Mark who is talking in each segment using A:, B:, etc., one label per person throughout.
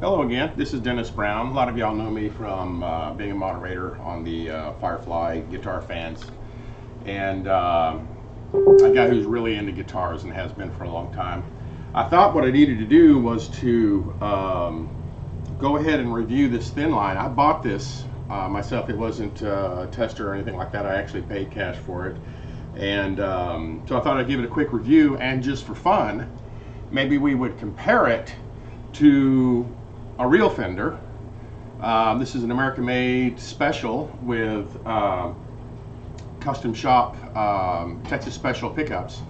A: Hello again, this is Dennis Brown. A lot of y'all know me from being a moderator on the Firefly Guitar Fans, and a guy who's really into guitars and has been for a long time. I thought what I needed to do was to go ahead and review this Thlnline. I bought this myself. It wasn't a tester or anything like that. I actually paid cash for it, and so I thought I'd give it a quick review, and just for fun, maybe we would compare it to a real Fender. This is an American-made special with custom shop Texas special pickups.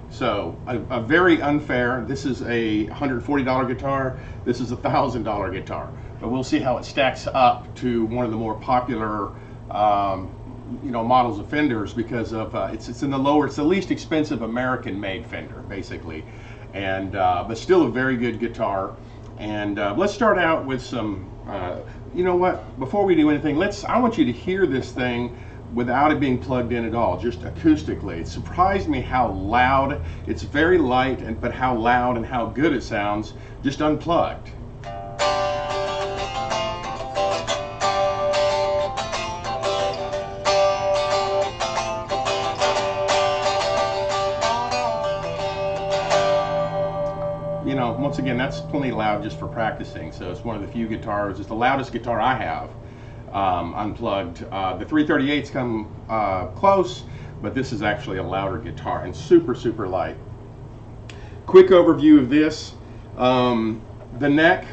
A: So a very unfair. This is a $140 guitar. This is a $1,000 guitar. But we'll see how it stacks up to one of the more popular models of Fenders, because of it's in the lower. It's the least expensive American-made Fender, basically, and but still a very good guitar. And let's start out with some, you know what, before we do anything, I want you to hear this thing without it being plugged in at all, just acoustically. It surprised me how loud, it's very light, but how loud and how good it sounds just unplugged. Once again, that's plenty loud just for practicing. So it's one of the few guitars, it's the loudest guitar I have unplugged. The 338s come close, but this is actually a louder guitar and super, super light. Quick overview of this. The neck,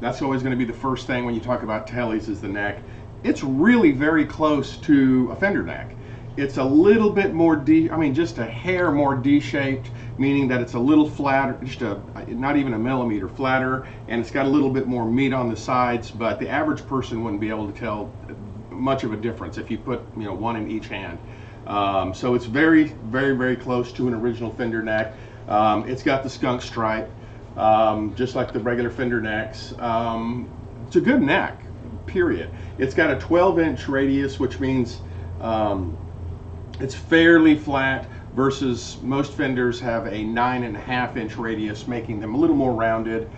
A: that's always going to be the first thing when you talk about tellies, is the neck. It's really very close to a Fender neck. It's a little bit more just a hair more D-shaped, meaning that it's a little flatter, not even a millimeter flatter, and it's got a little bit more meat on the sides, but the average person wouldn't be able to tell much of a difference if you put one in each hand. So it's very, very, very close to an original Fender neck. It's got the skunk stripe, just like the regular Fender necks. It's a good neck, period. It's got a 12-inch radius, which means it's fairly flat, versus most Fenders have a 9.5-inch radius, making them a little more rounded.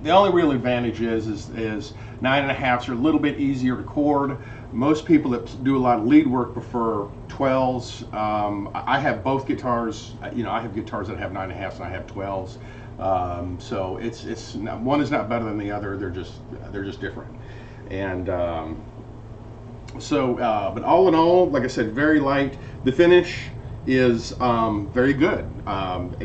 A: The only real advantage is 9.5s are a little bit easier to chord. Most people that do a lot of lead work prefer 12s. I have both guitars. I have guitars that have 9.5s and I have 12s. So it's not, one is not better than the other. They're just different. And but all in all, like I said, very light. The finish is very good.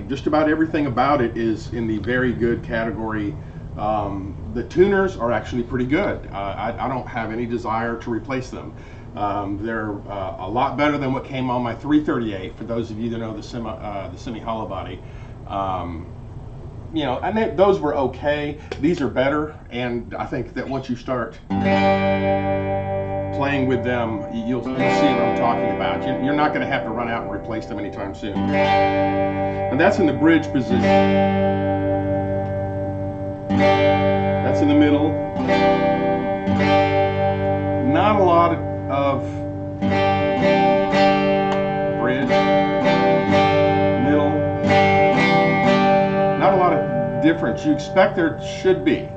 A: Just about everything about it is in the very good category. The tuners are actually pretty good. I don't have any desire to replace them. They're a lot better than what came on my 338, for those of you that know the semi-hollow body. And those were okay. These are better, and I think that once you start playing with them, you'll see what I'm talking about. You're not going to have to run out and replace them anytime soon. And that's in the bridge position. That's in the middle. Not a lot of bridge. Middle. Not a lot of difference. You expect there should be.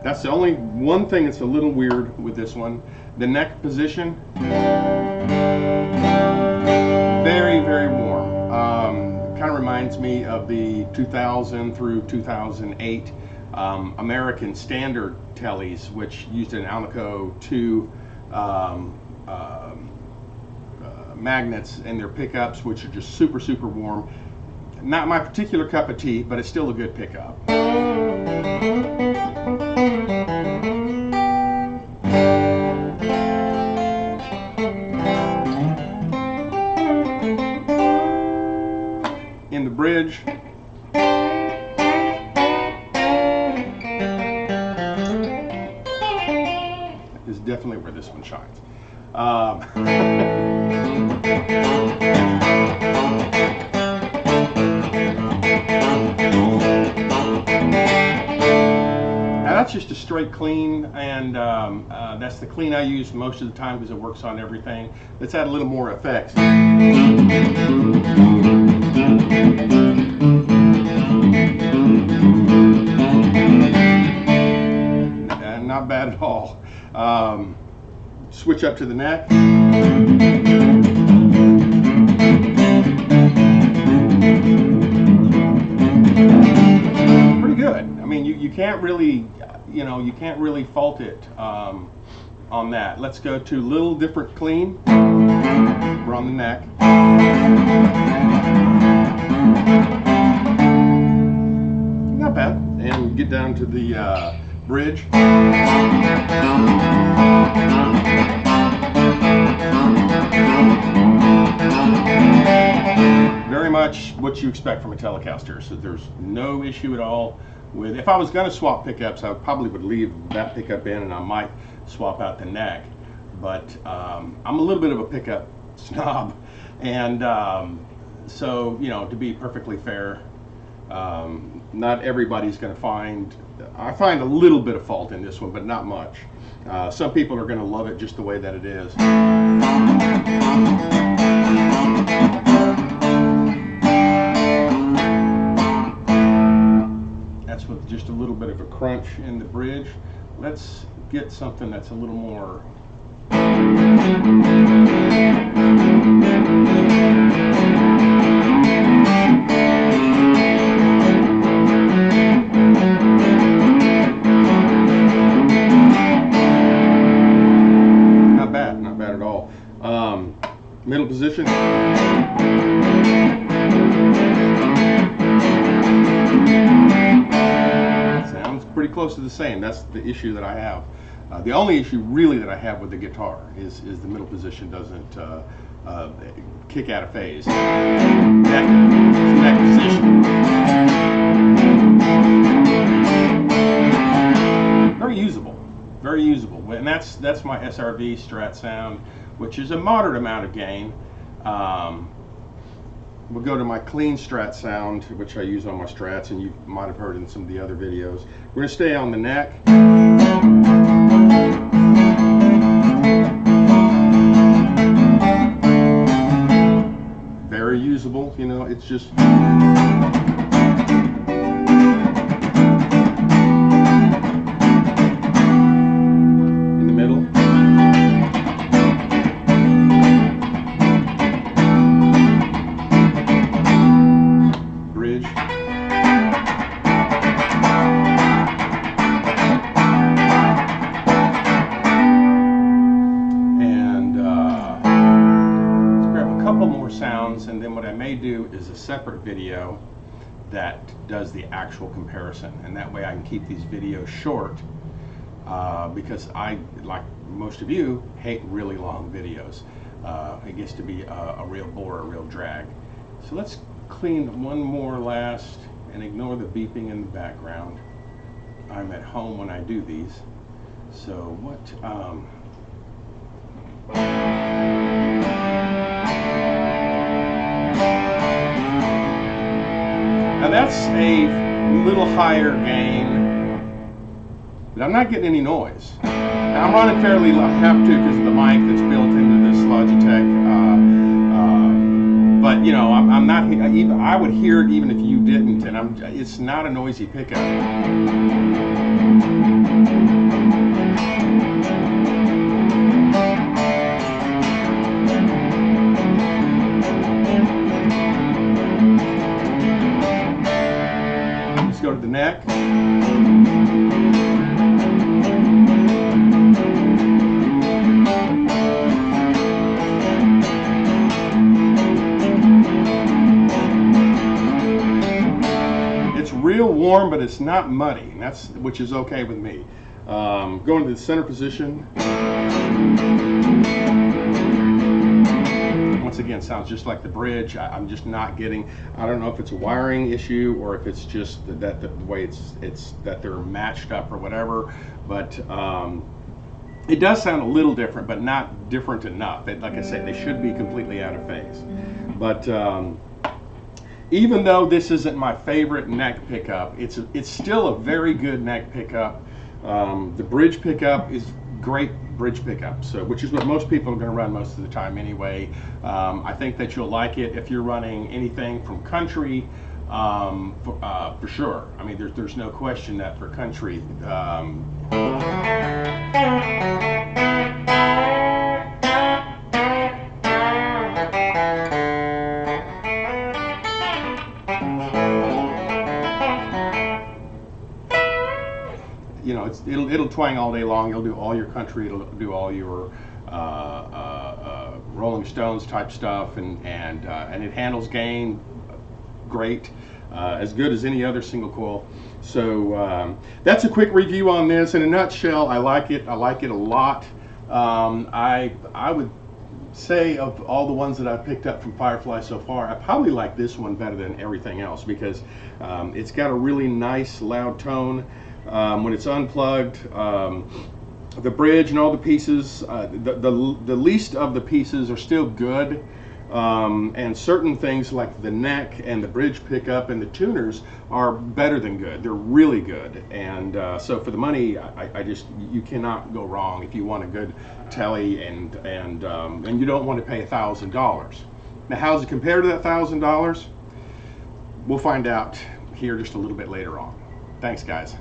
A: That's the only one thing that's a little weird with this one. The neck position, very, very warm. Kind of reminds me of the 2000 through 2008 American standard tellies, which used an Alnico 2 magnets in their pickups, which are just super, super warm. Not my particular cup of tea, but it's still a good pickup. In the bridge, is definitely where this one shines. Now that's just a straight clean, and that's the clean I use most of the time because it works on everything. Let's add a little more effects. not bad at all. Switch up to the neck. Pretty good. I mean, you can't really, you can't really fault it on that. Let's go to a little different clean. We're on the neck. Not bad. And get down to the bridge. Very much what you expect from a Telecaster, so there's no issue at all with. If I was going to swap pickups, I probably would leave that pickup in, and I might swap out the neck. But I'm a little bit of a pickup snob, and so to be perfectly fair, not everybody's going to find. I find a little bit of fault in this one, but not much. Some people are going to love it just the way that it is. That's with just a little bit of a crunch in the bridge. Let's get something that's a little more. Not bad at all. Middle position. Sounds pretty close to the same. That's the issue that I have. The only issue really that I have with the guitar is the middle position doesn't kick out of phase. Neck position. Very usable. Very usable, and that's my SRV Strat sound, which is a moderate amount of gain. We'll go to my clean Strat sound, which I use on my Strats, and you might have heard in some of the other videos. We're going to stay on the neck. Very usable, it's just. And then what I may do is a separate video that does the actual comparison, and that way I can keep these videos short because I, like most of you, hate really long videos. It gets to be a real bore, a real drag. So let's clean one more last and ignore the beeping in the background. I'm at home when I do these. So what now that's a little higher gain, but I'm not getting any noise. Now I'm running fairly low. I have to because of the mic that's built into this Logitech. But I'm not. I would hear it even if you didn't, and it's not a noisy pickup. Go to the neck. It's real warm, but it's not muddy, and which is okay with me. Going to the center position. Once again, sounds just like the bridge. I'm just not getting. I don't know if it's a wiring issue or if it's just that the way it's that they're matched up or whatever. But it does sound a little different, but not different enough. Like I said, they should be completely out of phase. But even though this isn't my favorite neck pickup, it's still a very good neck pickup. The bridge pickup is great bridge pickup, which is what most people are going to run most of the time anyway. I think that you'll like it if you're running anything from country, for sure. I mean, there's no question that for country. you know, it'll twang all day long. It'll do all your country. It'll do all your Rolling Stones type stuff, and it handles gain great, as good as any other single coil. So that's a quick review on this. In a nutshell, I like it. I like it a lot. I would say of all the ones that I've picked up from Firefly so far, I probably like this one better than everything else, because it's got a really nice loud tone when it's unplugged. The bridge and all the pieces, the least of the pieces are still good, and certain things like the neck and the bridge pickup and the tuners are better than good. They're really good, and so for the money, I just, you cannot go wrong if you want a good telly, and you don't want to pay $1,000. Now, how does it compare to that $1,000? We'll find out here just a little bit later on. Thanks, guys.